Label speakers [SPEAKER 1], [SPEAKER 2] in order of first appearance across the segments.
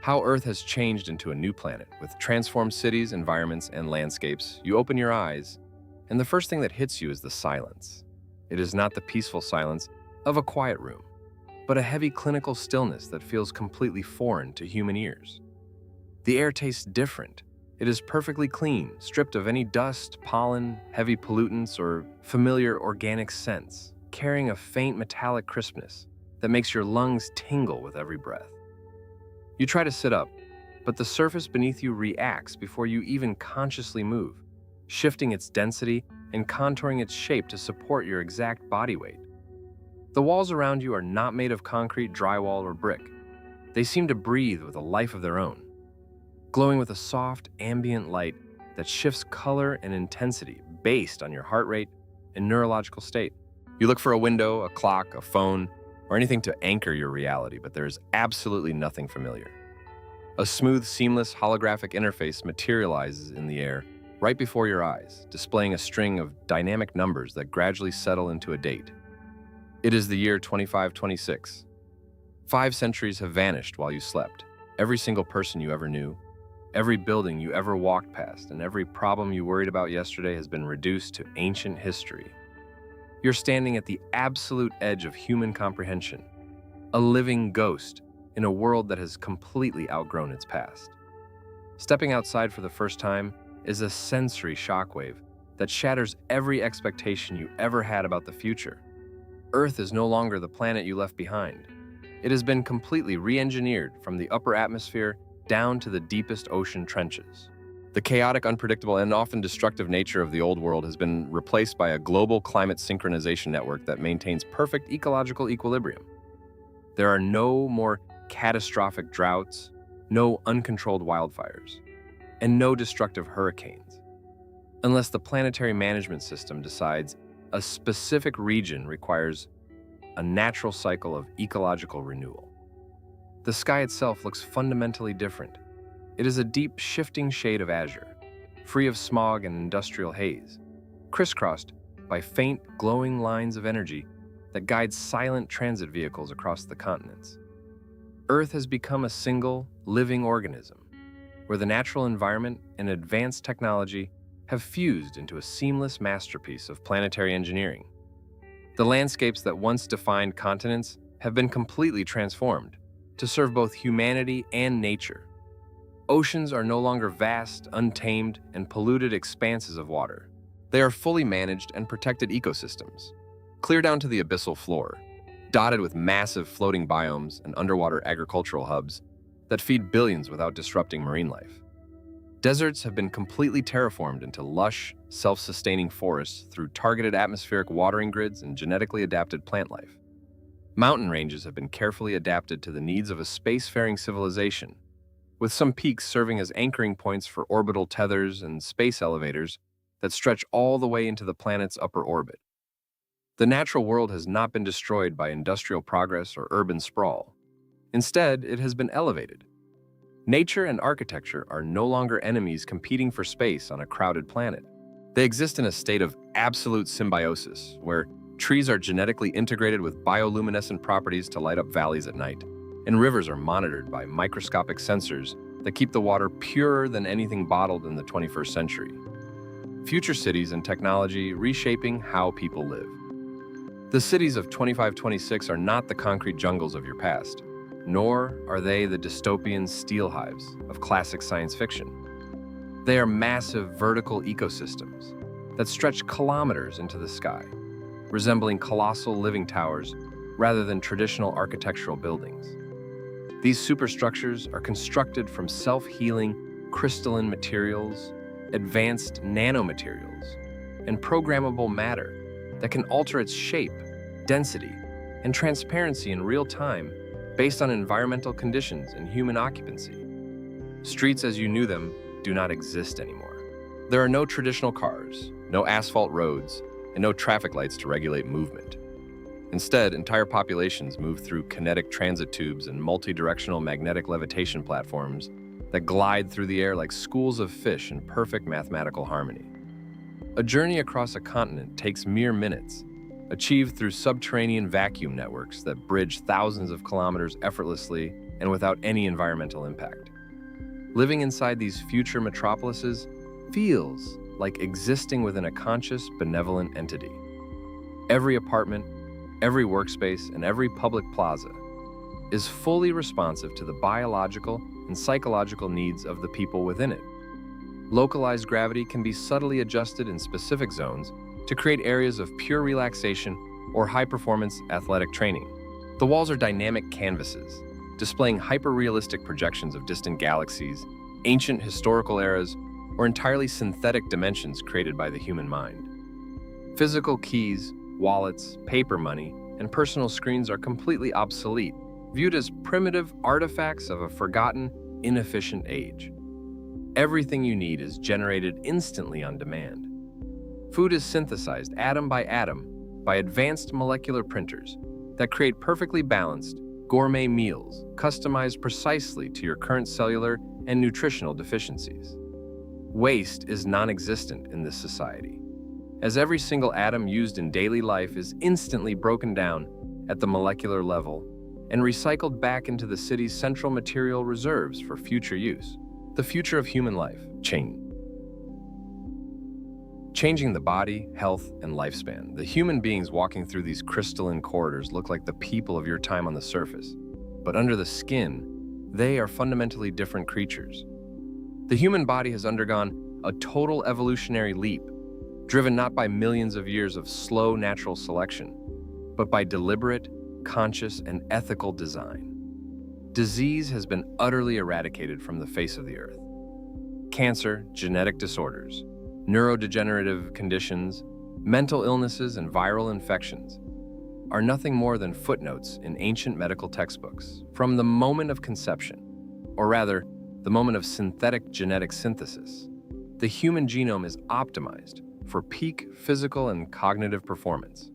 [SPEAKER 1] How Earth has changed into a new planet with transformed cities, environments, and landscapes. You open your eyes, and the first thing that hits you is the silence. It is not the peaceful silence of a quiet room, but a heavy clinical stillness that feels completely foreign to human ears. The air tastes different. It is perfectly clean, stripped of any dust, pollen, heavy pollutants, or familiar organic scents, carrying a faint metallic crispness that makes your lungs tingle with every breath. You try to sit up, but the surface beneath you reacts before you even consciously move, shifting its density and contouring its shape to support your exact body weight. The walls around you are not made of concrete, drywall, or brick. They seem to breathe with a life of their own, glowing with a soft, ambient light that shifts color and intensity based on your heart rate and neurological state. You look for a window, a clock, a phone, or anything to anchor your reality, but there is absolutely nothing familiar. A smooth, seamless holographic interface materializes in the air right before your eyes, displaying a string of dynamic numbers that gradually settle into a date. It is the year 2526. 5 centuries have vanished while you slept. Every single person you ever knew, every building you ever walked past, and every problem you worried about yesterday has been reduced to ancient history. You're standing at the absolute edge of human comprehension, a living ghost in a world that has completely outgrown its past. Stepping outside for the first time is a sensory shockwave that shatters every expectation you ever had about the future. Earth is no longer the planet you left behind. It has been completely re-engineered from the upper atmosphere down to the deepest ocean trenches. The chaotic, unpredictable, and often destructive nature of the old world has been replaced by a global climate synchronization network that maintains perfect ecological equilibrium. There are no more catastrophic droughts, no uncontrolled wildfires, and no destructive hurricanes, unless the planetary management system decides a specific region requires a natural cycle of ecological renewal. The sky itself looks fundamentally different. It is a deep, shifting shade of azure, free of smog and industrial haze, crisscrossed by faint, glowing lines of energy that guide silent transit vehicles across the continents. Earth has become a single, living organism, where the natural environment and advanced technology have fused into a seamless masterpiece of planetary engineering. The landscapes that once defined continents have been completely transformed to serve both humanity and nature. Oceans are no longer vast, untamed, and polluted expanses of water. They are fully managed and protected ecosystems, clear down to the abyssal floor, dotted with massive floating biomes and underwater agricultural hubs that feed billions without disrupting marine life. Deserts have been completely terraformed into lush, self-sustaining forests through targeted atmospheric watering grids and genetically adapted plant life. Mountain ranges have been carefully adapted to the needs of a spacefaring civilization, with some peaks serving as anchoring points for orbital tethers and space elevators that stretch all the way into the planet's upper orbit. The natural world has not been destroyed by industrial progress or urban sprawl. Instead, it has been elevated. Nature and architecture are no longer enemies competing for space on a crowded planet. They exist in a state of absolute symbiosis, where trees are genetically integrated with bioluminescent properties to light up valleys at night, and rivers are monitored by microscopic sensors that keep the water purer than anything bottled in the 21st century. Future cities and technology reshaping how people live. The cities of 2526 are not the concrete jungles of your past, nor are they the dystopian steel hives of classic science fiction. They are massive vertical ecosystems that stretch kilometers into the sky, resembling colossal living towers rather than traditional architectural buildings. These superstructures are constructed from self-healing crystalline materials, advanced nanomaterials, and programmable matter that can alter its shape, density, and transparency in real time based on environmental conditions and human occupancy. Streets as you knew them do not exist anymore. There are no traditional cars, no asphalt roads, and no traffic lights to regulate movement. Instead, entire populations move through kinetic transit tubes and multi-directional magnetic levitation platforms that glide through the air like schools of fish in perfect mathematical harmony. A journey across a continent takes mere minutes, achieved through subterranean vacuum networks that bridge thousands of kilometers effortlessly and without any environmental impact. Living inside these future metropolises feels like existing within a conscious, benevolent entity. Every apartment, every workspace, and every public plaza is fully responsive to the biological and psychological needs of the people within it. Localized gravity can be subtly adjusted in specific zones to create areas of pure relaxation or high-performance athletic training. The walls are dynamic canvases, displaying hyper-realistic projections of distant galaxies, ancient historical eras, or entirely synthetic dimensions created by the human mind. Physical keys, wallets, paper money, and personal screens are completely obsolete, viewed as primitive artifacts of a forgotten, inefficient age. Everything you need is generated instantly on demand. Food is synthesized atom by advanced molecular printers that create perfectly balanced, gourmet meals customized precisely to your current cellular and nutritional deficiencies. Waste is non-existent in this society, as every single atom used in daily life is instantly broken down at the molecular level and recycled back into the city's central material reserves for future use. The future of human life, changing the body, health, and lifespan. The human beings walking through these crystalline corridors look like the people of your time on the surface, but under the skin, they are fundamentally different creatures. The human body has undergone a total evolutionary leap, driven not by millions of years of slow natural selection, but by deliberate, conscious, and ethical design. Disease has been utterly eradicated from the face of the earth. Cancer, genetic disorders, neurodegenerative conditions, mental illnesses, and viral infections are nothing more than footnotes in ancient medical textbooks. From the moment of conception, or rather, the moment of synthetic genetic synthesis, the human genome is optimized for peak physical and cognitive performance.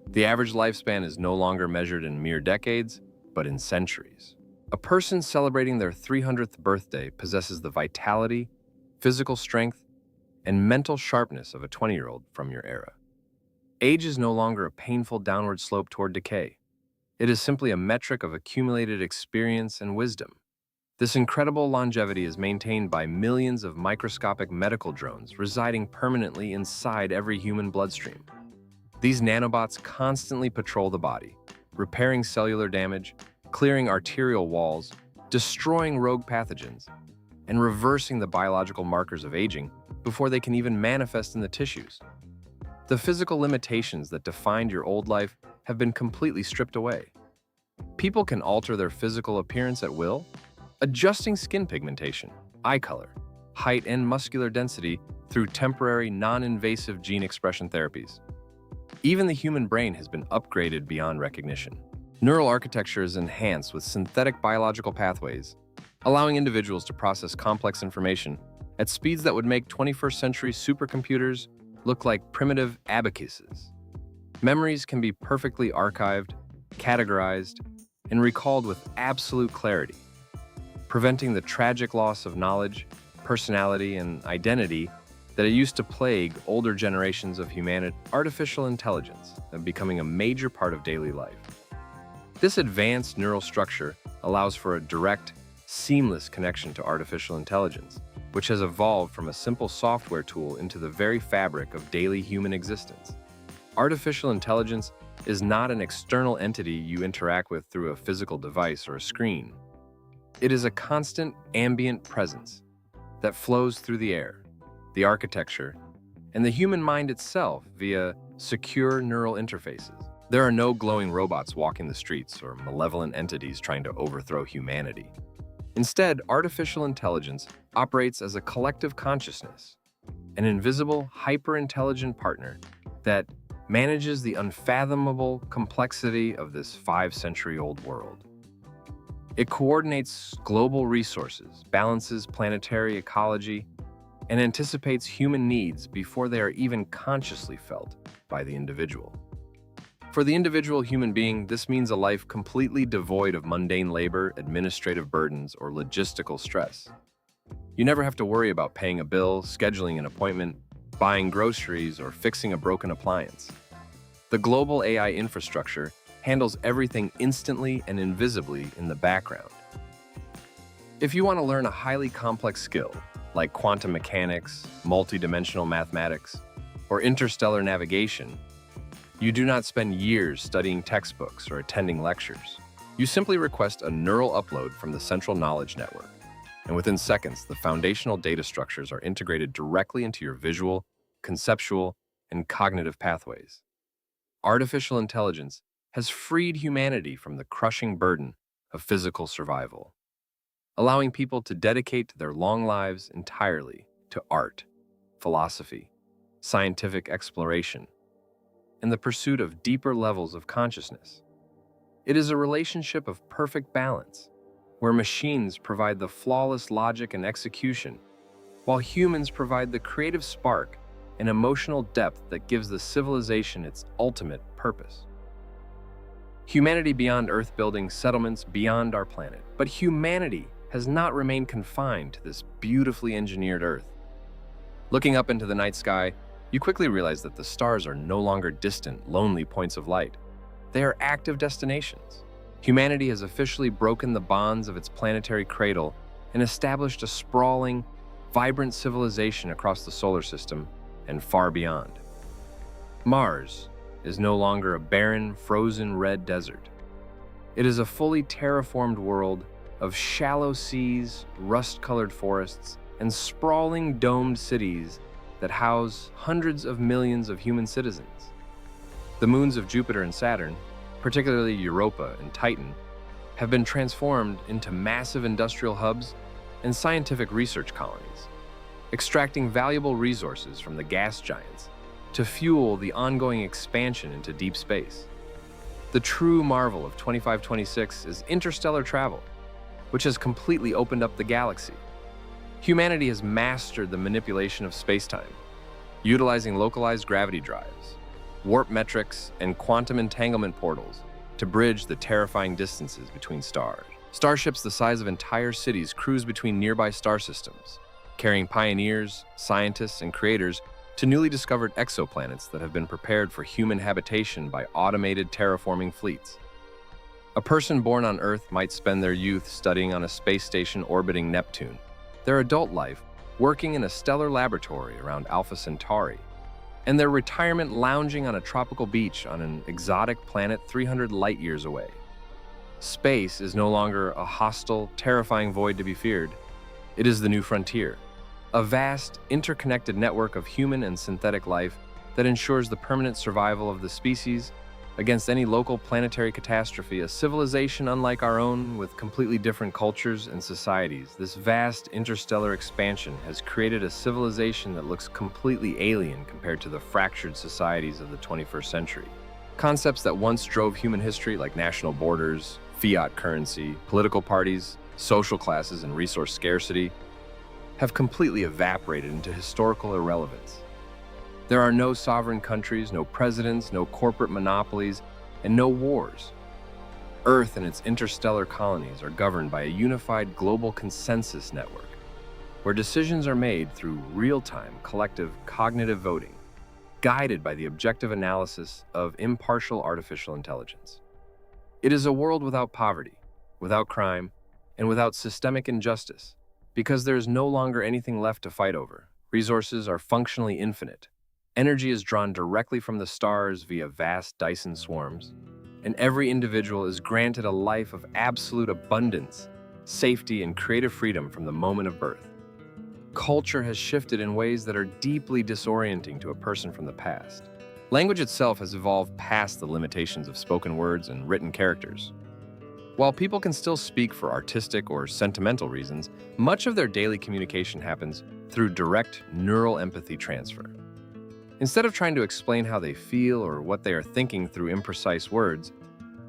[SPEAKER 1] The average lifespan is no longer measured in mere decades, but in centuries. A person celebrating their 300th birthday possesses the vitality, physical strength, and mental sharpness of a 20-year-old from your era. Age is no longer a painful downward slope toward decay. It is simply a metric of accumulated experience and wisdom. This incredible longevity is maintained by millions of microscopic medical drones residing permanently inside every human bloodstream. These nanobots constantly patrol the body, repairing cellular damage, clearing arterial walls, destroying rogue pathogens, and reversing the biological markers of aging before they can even manifest in the tissues. The physical limitations that defined your old life have been completely stripped away. People can alter their physical appearance at will, adjusting skin pigmentation, eye color, height, and muscular density through temporary, non-invasive gene expression therapies. Even the human brain has been upgraded beyond recognition. Neural architecture is enhanced with synthetic biological pathways, allowing individuals to process complex information at speeds that would make 21st century supercomputers look like primitive abacuses. Memories can be perfectly archived, categorized, and recalled with absolute clarity, preventing the tragic loss of knowledge, personality, and identity that it used to plague older generations of humanity. Artificial intelligence is becoming a major part of daily life. This advanced neural structure allows for a direct, seamless connection to artificial intelligence, which has evolved from a simple software tool into the very fabric of daily human existence. Artificial intelligence is not an external entity you interact with through a physical device or a screen. It is a constant, ambient presence that flows through the air, the architecture, and the human mind itself via secure neural interfaces. There are no glowing robots walking the streets or malevolent entities trying to overthrow humanity. Instead, artificial intelligence operates as a collective consciousness, an invisible, hyper-intelligent partner that manages the unfathomable complexity of this 5-century-old world. It coordinates global resources, balances planetary ecology, and anticipates human needs before they are even consciously felt by the individual. For the individual human being, this means a life completely devoid of mundane labor, administrative burdens, or logistical stress. You never have to worry about paying a bill, scheduling an appointment, buying groceries, or fixing a broken appliance. The global AI infrastructure handles everything instantly and invisibly in the background, If you want to learn a highly complex skill, like quantum mechanics, multidimensional mathematics, or interstellar navigation, you do not spend years studying textbooks or attending lectures. You simply request a neural upload from the central knowledge network, and within seconds, the foundational data structures are integrated directly into your visual, conceptual, and cognitive pathways. Artificial intelligence has freed humanity from the crushing burden of physical survival, allowing people to dedicate their long lives entirely to art, philosophy, scientific exploration, and the pursuit of deeper levels of consciousness. It is a relationship of perfect balance, where machines provide the flawless logic and execution, while humans provide the creative spark and emotional depth that gives the civilization its ultimate purpose. Humanity beyond Earth, building settlements beyond our planet, but humanity has not remained confined to this beautifully engineered Earth. Looking up into the night sky, you quickly realize that the stars are no longer distant, lonely points of light. They are active destinations. Humanity has officially broken the bonds of its planetary cradle and established a sprawling, vibrant civilization across the solar system and far beyond. Mars is no longer a barren, frozen red desert. It is a fully terraformed world of shallow seas, rust-colored forests, and sprawling domed cities that house hundreds of millions of human citizens. The moons of Jupiter and Saturn, particularly Europa and Titan, have been transformed into massive industrial hubs and scientific research colonies, extracting valuable resources from the gas giants to fuel the ongoing expansion into deep space. The true marvel of 2526 is interstellar travel, which has completely opened up the galaxy. Humanity has mastered the manipulation of space-time, utilizing localized gravity drives, warp metrics, and quantum entanglement portals to bridge the terrifying distances between stars. Starships the size of entire cities cruise between nearby star systems, carrying pioneers, scientists, and creators to newly discovered exoplanets that have been prepared for human habitation by automated terraforming fleets. A person born on Earth might spend their youth studying on a space station orbiting Neptune, their adult life working in a stellar laboratory around Alpha Centauri, and their retirement lounging on a tropical beach on an exotic planet 300 light-years away. Space is no longer a hostile, terrifying void to be feared. It is the new frontier, a vast, interconnected network of human and synthetic life that ensures the permanent survival of the species against any local planetary catastrophe. A civilization unlike our own, with completely different cultures and societies. This vast interstellar expansion has created a civilization that looks completely alien compared to the fractured societies of the 21st century. Concepts that once drove human history, like national borders, fiat currency, political parties, social classes, and resource scarcity, have completely evaporated into historical irrelevance. There are no sovereign countries, no presidents, no corporate monopolies, and no wars. Earth and its interstellar colonies are governed by a unified global consensus network, where decisions are made through real-time collective cognitive voting, guided by the objective analysis of impartial artificial intelligence. It is a world without poverty, without crime, and without systemic injustice, because there is no longer anything left to fight over. Resources are functionally infinite. Energy is drawn directly from the stars via vast Dyson swarms, and every individual is granted a life of absolute abundance, safety, and creative freedom from the moment of birth. Culture has shifted in ways that are deeply disorienting to a person from the past. Language itself has evolved past the limitations of spoken words and written characters. While people can still speak for artistic or sentimental reasons, much of their daily communication happens through direct neural empathy transfer. Instead of trying to explain how they feel or what they are thinking through imprecise words,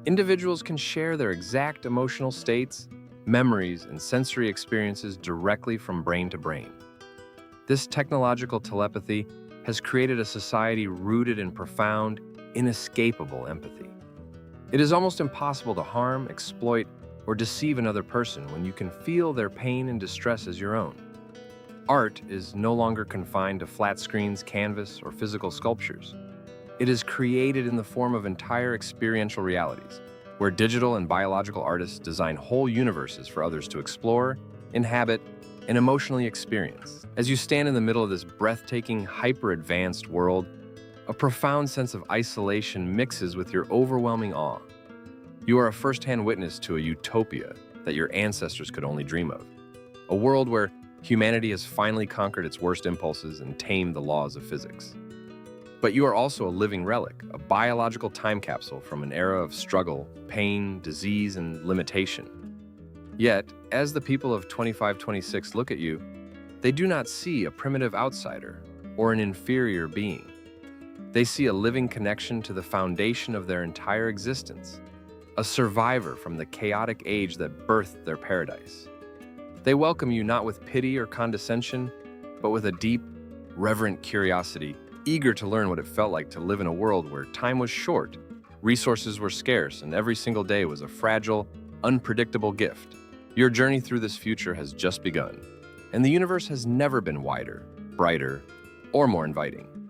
[SPEAKER 1] individuals can share their exact emotional states, memories, and sensory experiences directly from brain to brain. This technological telepathy has created a society rooted in profound, inescapable empathy. It is almost impossible to harm, exploit, or deceive another person when you can feel their pain and distress as your own. Art is no longer confined to flat screens, canvas, or physical sculptures. It is created in the form of entire experiential realities, where digital and biological artists design whole universes for others to explore inhabit, and emotionally experience. As you stand in the middle of this breathtaking, hyper-advanced world, a profound sense of isolation mixes with your overwhelming awe. You are a first-hand witness to a utopia that your ancestors could only dream of. A world where humanity has finally conquered its worst impulses and tamed the laws of physics. But you are also a living relic, a biological time capsule from an era of struggle, pain, disease, and limitation. Yet, as the people of 2526 look at you, they do not see a primitive outsider or an inferior being. They see a living connection to the foundation of their entire existence, a survivor from the chaotic age that birthed their paradise. They welcome you not with pity or condescension, but with a deep, reverent curiosity, eager to learn what it felt like to live in a world where time was short, resources were scarce, and every single day was a fragile, unpredictable gift. Your journey through this future has just begun, and the universe has never been wider, brighter, or more inviting.